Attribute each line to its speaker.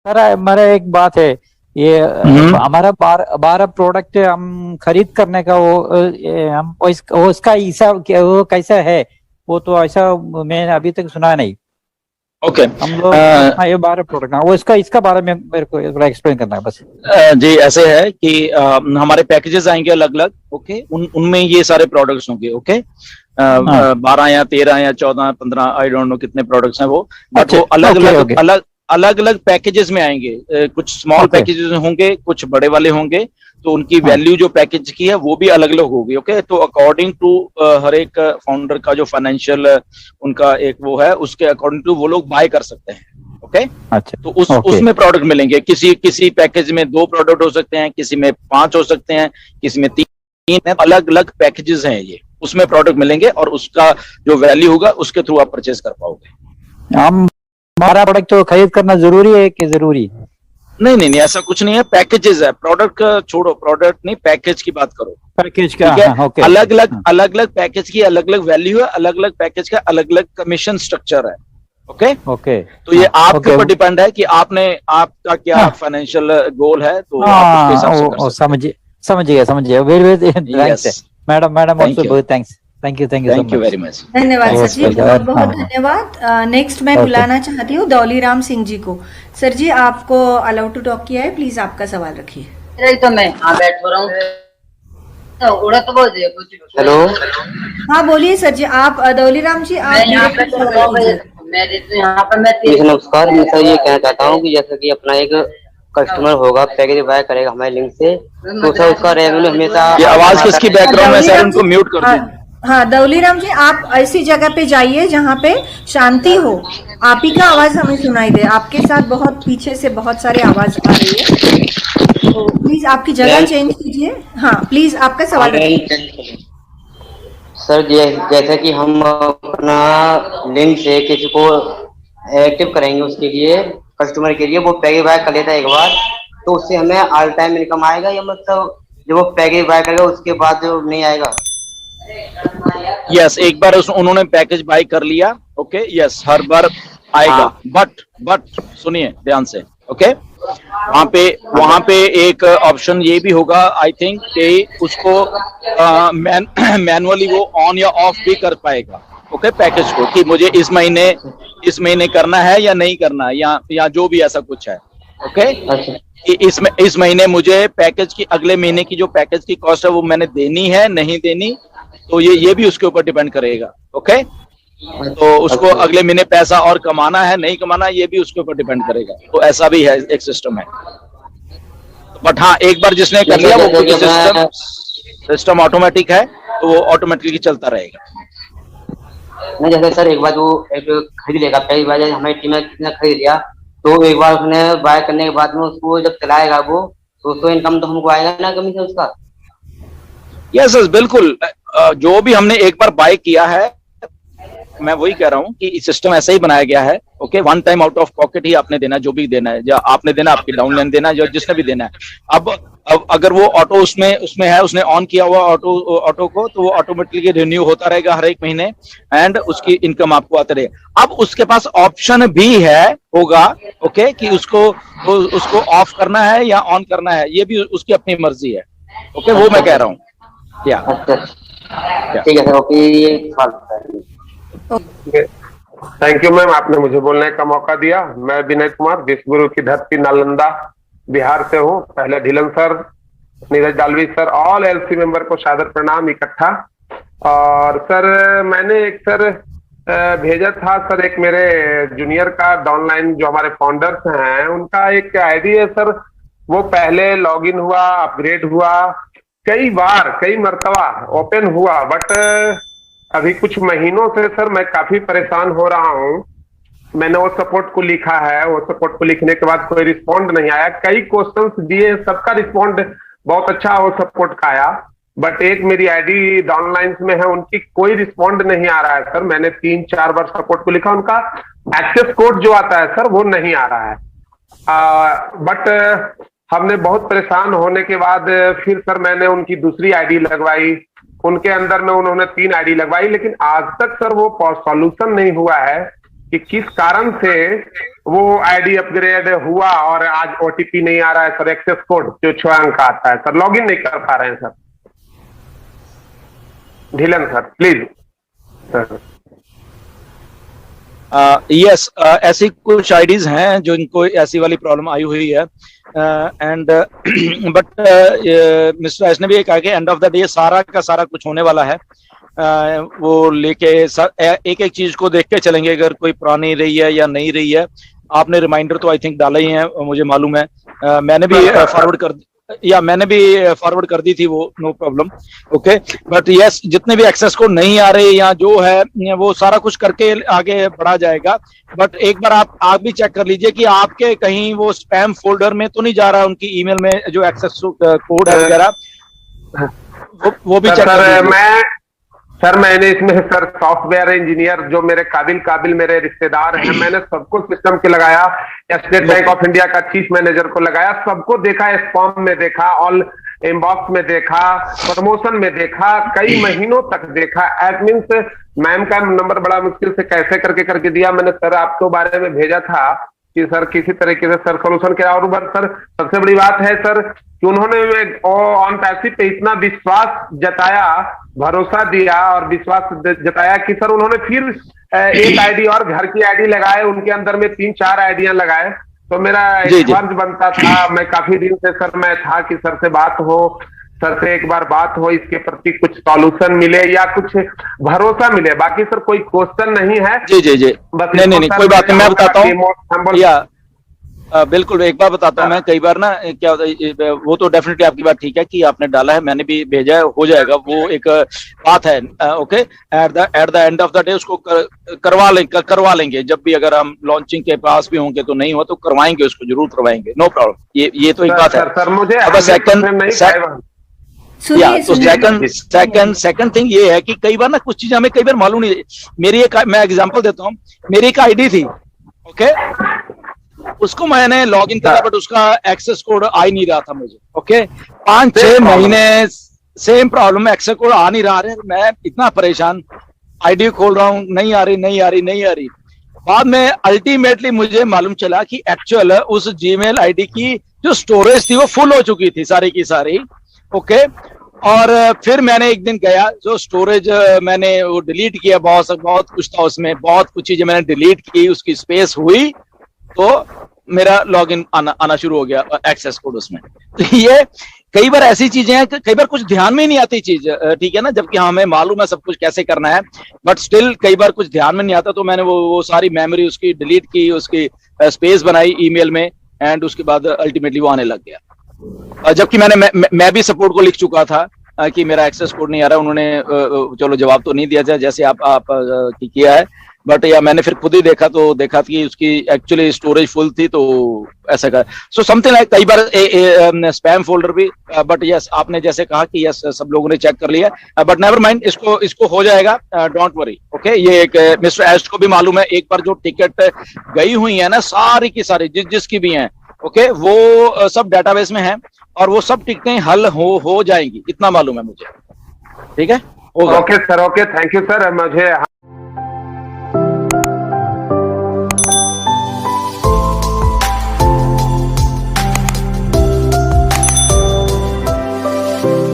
Speaker 1: Sir हमारा एक बात है, ये
Speaker 2: हम्म।
Speaker 1: हमारा 12 प्रोडक्ट हम खरीद करने का वो हम वो इसका हिसाब वो कैसा है, वो तो ऐसा मैंने अभी तक सुना नहीं।
Speaker 2: ओके।
Speaker 1: हम लोग हाँ ये 12 प्रोडक्ट, हाँ वो इसका इसका बारे में मेरे को थोड़ा एक्सप्लेन करना है बस।
Speaker 2: जी ऐसे है कि हमारे पैकेजेस आएंगे अलग अलग। ओके, उनमें ये सारे प्रोडक्ट्स होंगे। ओके,
Speaker 1: हाँ
Speaker 2: 12 या 13 या 14 15 आई डोंट नो कितने प्रोडक्ट्स हैं वो, बट
Speaker 1: अच्छा।
Speaker 2: वो अलग
Speaker 1: ओके
Speaker 2: अलग
Speaker 1: ओके
Speaker 2: अलग अलग अलग पैकेजेस में आएंगे। कुछ स्मॉल
Speaker 1: ओके।
Speaker 2: पैकेजेस होंगे, कुछ बड़े वाले होंगे, तो उनकी
Speaker 1: हाँ
Speaker 2: वैल्यू जो पैकेज की है वो भी अलग अलग होगी। ओके, तो अकॉर्डिंग टू हर एक फाउंडर का जो फाइनेंशियल उनका एक वो है, उसके अकॉर्डिंग टू वो लोग बाय कर सकते हैं। ओके, तो
Speaker 1: अच्छा ओके।
Speaker 2: उसमें प्रोडक्ट मिलेंगे। किसी किसी पैकेज में 2 प्रोडक्ट हो सकते हैं, किसी में 5 हो सकते हैं, किसी में 3। अलग अलग पैकेजेस हैं ये, उसमें प्रोडक्ट मिलेंगे और उसका जो वैल्यू होगा उसके थ्रू आप परचेज कर पाओगे।
Speaker 1: हम 12 प्रोडक्ट तो खरीद करना जरूरी है कि जरूरी?
Speaker 2: नहीं नहीं नहीं, ऐसा कुछ नहीं है। पैकेजेस है, प्रोडक्ट का छोड़ो, प्रोडक्ट नहीं, पैकेज की बात करो।
Speaker 1: पैकेज का,
Speaker 2: ठीक है,
Speaker 1: हाँ ओके ओके।
Speaker 2: अलग अलग पैकेज की अलग अलग वैल्यू है, अलग अलग पैकेज का अलग अलग कमीशन स्ट्रक्चर है। ओके,
Speaker 1: ओके
Speaker 2: तो ये आपके
Speaker 1: ओके।
Speaker 2: ऊपर डिपेंड है कि आपने आपका क्या
Speaker 1: हाँ
Speaker 2: फाइनेंशियल गोल है, तो आप उसके
Speaker 1: हाँ
Speaker 2: हिसाब से कर
Speaker 1: वो
Speaker 2: सकते
Speaker 1: समझ गया वेरी वेरी
Speaker 2: हैं।
Speaker 1: थैंक्स
Speaker 2: यस,
Speaker 1: है। Madam madam
Speaker 2: thank
Speaker 1: also
Speaker 2: you,
Speaker 1: बहुत thanks. Thank you so
Speaker 2: thank you
Speaker 1: much.
Speaker 2: Very much.
Speaker 3: धन्यवाद सर
Speaker 2: मोस्ट
Speaker 3: जी,
Speaker 2: वेलकम।
Speaker 3: बहुत बहुत
Speaker 1: हाँ
Speaker 3: धन्यवाद। नेक्स्ट मैं
Speaker 1: ओके।
Speaker 3: बुलाना चाहती हूँ दौलीराम सिंह जी को। सर जी आपको अलाउ टू टॉक किया है, प्लीज आपका सवाल रखिए।
Speaker 4: नहीं तो मैं हाँ बैठ रहा हूँ तो उड़ा तो बहुत है कुछ। हेलो,
Speaker 3: हाँ बोलिए सर जी, आप दौलीराम जी आप
Speaker 4: मैं यहाँ पे
Speaker 3: मेरे सवाल कीजिए।
Speaker 4: मैं तो यहाँ पर मैं नमस्कार। मैं सर ये कहना चाहता हूँ कि जैसे कि अपना एक कस्टमर होगा, पैकेज बाय करेगा हमारे लिंक से, तो सर उसका रेवेन्यू हमेशा
Speaker 2: ये आवाज किसकी बैकग्राउंड में सर,
Speaker 3: दौलीराम
Speaker 2: उनको
Speaker 3: जी,
Speaker 2: म्यूट कर
Speaker 3: हाँ
Speaker 2: दीजिए।
Speaker 3: हाँ दौलीराम जी आप ऐसी जगह पे जाइए जहाँ पे शांति हो, आप ही का आवाज हमें सुनाई दे। आपके साथ बहुत पीछे से बहुत सारी आवाज आ रही है, तो प्लीज आपकी जगह चेंज कीजिए। हाँ प्लीज आपका सवाल रखिए।
Speaker 4: सर जैसे कि हम अपना लिंक से किसी को एक्टिव करेंगे, उसके लिए कस्टमर के लिए वो पैकेज बाय कर लेता है एक बार, तो उससे हमें ऑल टाइम इनकम आएगा, या मतलब जब वो पैकेज बाय करेगा उसके बाद जो नहीं आएगा?
Speaker 2: यस, एक बार उन्होंने पैकेज बाय कर लिया, ओके, यस, हर बार आएगा।
Speaker 4: हाँ।
Speaker 2: बट सुनिए ध्यान से। ओके, वहां पे एक ऑप्शन ये भी होगा आई थिंक कि उसको मैनुअली वो ऑन या ऑफ भी कर पाएगा। ओके, पैकेज को कि मुझे इस महीने करना है या नहीं करना है, या जो भी ऐसा कुछ है। ओके,
Speaker 4: अच्छा।
Speaker 2: कि इस महीने मुझे पैकेज की अगले महीने की जो पैकेज की कॉस्ट है वो मैंने देनी है नहीं देनी, तो ये भी उसके ऊपर डिपेंड करेगा। ओके, तो उसको अगले महीने पैसा और कमाना है नहीं कमाना, ये भी उसके ऊपर डिपेंड करेगा। तो ऐसा भी है, एक सिस्टम है। बट हाँ, एक बार जिसने कर लिया वो क्योंकि सिस्टम ऑटोमेटिक है, तो वो ऑटोमेटिकली चलता रहेगा।
Speaker 4: नहीं जैसे सर एक बार वो एक खरीद लेगा, पहली बार हमारी टीम ने किसी ने खरीद लिया, तो एक बार उसने बाय करने के बाद में उसको जब चलाएगा वो, तो उसको इनकम तो हमको आएगा ना कमीशन उसका?
Speaker 2: यस यस बिल्कुल। जो भी हमने एक बार बाय किया है, मैं वही कह रहा हूँ कि सिस्टम ऐसा ही बनाया गया है। Okay, one time out of pocket ही आपने देना, जो भी देना है, या आपने देना, आपकी डाउन लाइन देना, जो जिसने भी देना है। अब अगर वो ऑटो उसमें है, उसने ऑन किया हुआ ऑटो को, तो वो ऑटोमेटिकली रिन्यू होता रहेगा हर एक महीने, एंड उसकी इनकम आपको आते रहे। अब उसके पास ऑप्शन भी होगा, ओके, कि उसको ऑफ करना है या ऑन करना है, ये भी उसकी अपनी मर्जी है। ओके, वो मैं कह रहा हूँ।
Speaker 4: ठीक है sir, okay.
Speaker 5: Thank you ma'am, आपने मुझे बोलने का मौका दिया। मैं विनय कुमार, विश्वगुरु की धरती नालंदा बिहार से हूँ। पहले Dhillon sir, Neeraj डालवी sir, all LC member को सादर प्रणाम इकट्ठा। और सर मैंने एक सर भेजा था सर, एक मेरे जूनियर का डाउनलाइन जो हमारे फाउंडर्स हैं उनका एक आईडी है सर, वो पहले लॉगिन हुआ, अपग्रेड हुआ, कई मर्तबा ओपन हुआ, बट अभी कुछ महीनों से सर मैं काफी परेशान हो रहा हूँ। मैंने वो सपोर्ट को लिखा है, वो सपोर्ट को लिखने के बाद कोई रिस्पॉन्ड नहीं आया। कई क्वेश्चंस दिए, सबका रिस्पॉन्ड बहुत अच्छा वो सपोर्ट का आया, बट एक मेरी आईडी डाउनलाइन में है, उनकी कोई रिस्पॉन्ड नहीं आ रहा है सर। मैंने 3-4 बार सपोर्ट को लिखा, उनका एक्सेस कोड जो आता है सर वो नहीं आ रहा है। बट हमने बहुत परेशान होने के बाद फिर सर मैंने उनकी दूसरी आईडी लगवाई, उनके अंदर में उन्होंने 3 आईडी लगवाई, लेकिन आज तक सर वो सॉल्यूशन नहीं हुआ है कि किस कारण से वो आईडी अपग्रेड हुआ और आज ओटीपी नहीं आ रहा है सर, एक्सेस कोड जो 6 अंक का आता है सर, लॉगिन नहीं कर पा रहे हैं sir. Dhillon sir please sir.
Speaker 2: Yes, ऐसी कुछ आईडीज हैं जो इनको ऐसी वाली प्रॉब्लम आई हुई है, एंड बट मिस्टर एस ने भी कहा कि एंड ऑफ द डे सारा का सारा कुछ होने वाला है। वो लेके एक एक चीज को देख के चलेंगे, अगर कोई पुरानी रही है या नहीं रही है। आपने रिमाइंडर तो आई थिंक डाला ही है, मुझे मालूम है। मैंने भी फॉरवर्ड कर दी थी वो, no problem. Okay, but yes, जितने भी एक्सेस कोड नहीं आ रहे या जो है वो सारा कुछ करके आगे बढ़ा जाएगा। बट एक बार आप भी चेक कर लीजिए कि आपके कहीं वो स्पैम फोल्डर में तो नहीं जा रहा, उनकी ईमेल में जो एक्सेस कोड है वगैरह, वो भी चेक कर लीजिए।
Speaker 5: सर मैंने इसमें सर सॉफ्टवेयर इंजीनियर जो मेरे काबिल मेरे रिश्तेदार हैं, मैंने सबको सिस्टम के लगाया, स्टेट बैंक ऑफ इंडिया का चीफ मैनेजर को लगाया, सबको देखा, स्पैम में देखा, ऑल इनबॉक्स में देखा, प्रमोशन में देखा, कई महीनों तक देखा। एडमिन मैम का नंबर बड़ा मुश्किल से कैसे करके दिया मैंने सर, आपके बारे में भेजा था कि सर किसी तरीके से सर सोल्यूशन किया। और सर सबसे बड़ी बात है सर कि उन्होंने ऑन पैसिव पे इतना विश्वास जताया, भरोसा दिया और विश्वास जताया कि सर उन्होंने फिर एक आईडी और घर की आईडी लगाए, उनके अंदर में 3-4 आईडियां लगाए। तो मेरा एक फर्ज बनता था, मैं काफी दिन से सर मैं था कि सर से बात हो, सर से एक बार बात हो, इसके प्रति कुछ सॉल्यूशन मिले या कुछ भरोसा मिले। बाकी सर कोई क्वेश्चन नहीं है।
Speaker 2: जी बस नहीं कोई बात नहीं, मैं बताता हूँ या बिल्कुल एक बार बताता हूँ मैं। कई बार ना क्या होता है, वो तो डेफिनेटली आपकी बात ठीक है कि आपने डाला है, मैंने भी भेजा है, हो जाएगा, वो एक बात है। Okay, at the end of the day उसको करवा लेंगे। जब भी अगर हम लॉन्चिंग के पास भी होंगे तो नहीं हुआ तो करवाएंगे, उसको जरूर करवाएंगे, नो प्रॉब्लम। ये तो एक बात है।
Speaker 5: सर मुझे
Speaker 2: सेकंड थिंग ये है कि कई बार ना कुछ चीजें हमें कई बार मालूम नहीं। मैं एग्जांपल देता हूँ, मेरी एक आईडी थी, ओके, उसको मैंने लॉगिन करा बट उसका एक्सेस कोड आ ही नहीं रहा था मुझे। ओके, 5-6 महीने सेम प्रॉब्लम, एक्सेस कोड आ नहीं रहा है। मैं इतना परेशान, आईडी खोल रहा हूँ, नहीं आ रही। बाद में अल्टीमेटली मुझे मालूम चला कि एक्चुअल उस जीमेल आईडी की जो स्टोरेज थी वो फुल हो चुकी थी सारी की सारी। ओके, और फिर मैंने एक दिन गया, जो स्टोरेज मैंने वो डिलीट किया, बहुत कुछ था उसमें, बहुत कुछ चीजें मैंने डिलीट की, उसकी स्पेस हुई तो मेरा लॉगिन आना शुरू हो गया, एक्सेस कोड उसमें। तो ये कई बार ऐसी चीजें हैं, कई बार कुछ ध्यान में ही नहीं आती चीज, ठीक है ना, जबकि हमें मालूम है सब कुछ कैसे करना है, बट स्टिल कई बार कुछ ध्यान में नहीं आता। तो मैंने वो सारी मेमोरी उसकी डिलीट की, उसकी स्पेस बनाई ईमेल में, एंड उसके बाद अल्टीमेटली वो आने लग गया। जबकि मैं भी सपोर्ट को लिख चुका था कि मेरा एक्सेस कोड नहीं आ रहा। उन्होंने चलो जवाब तो नहीं दिया था जैसे आप किया है, बट या मैंने फिर खुद ही देखा तो देखा कि उसकी एक्चुअली स्टोरेज फुल थी, तो ऐसा का सो समथिंग लाइक कई बार स्पैम फोल्डर भी। बट यस, आपने जैसे कहा कि यस सब लोगों ने चेक कर लिया, बट नेवर माइंड, इसको हो जाएगा, डोंट वरी। ओके, ये एक मिस्टर एस्ट को भी मालूम है, एक बार जो टिकट गई हुई है ना सारी की सारी जिसकी भी हैं, ओके, वो सब डेटाबेस में है और वो सब टिकटें हल हो जाएंगी, इतना मालूम है मुझे। ठीक है,
Speaker 5: okay sir, okay, thank you sir. मुझे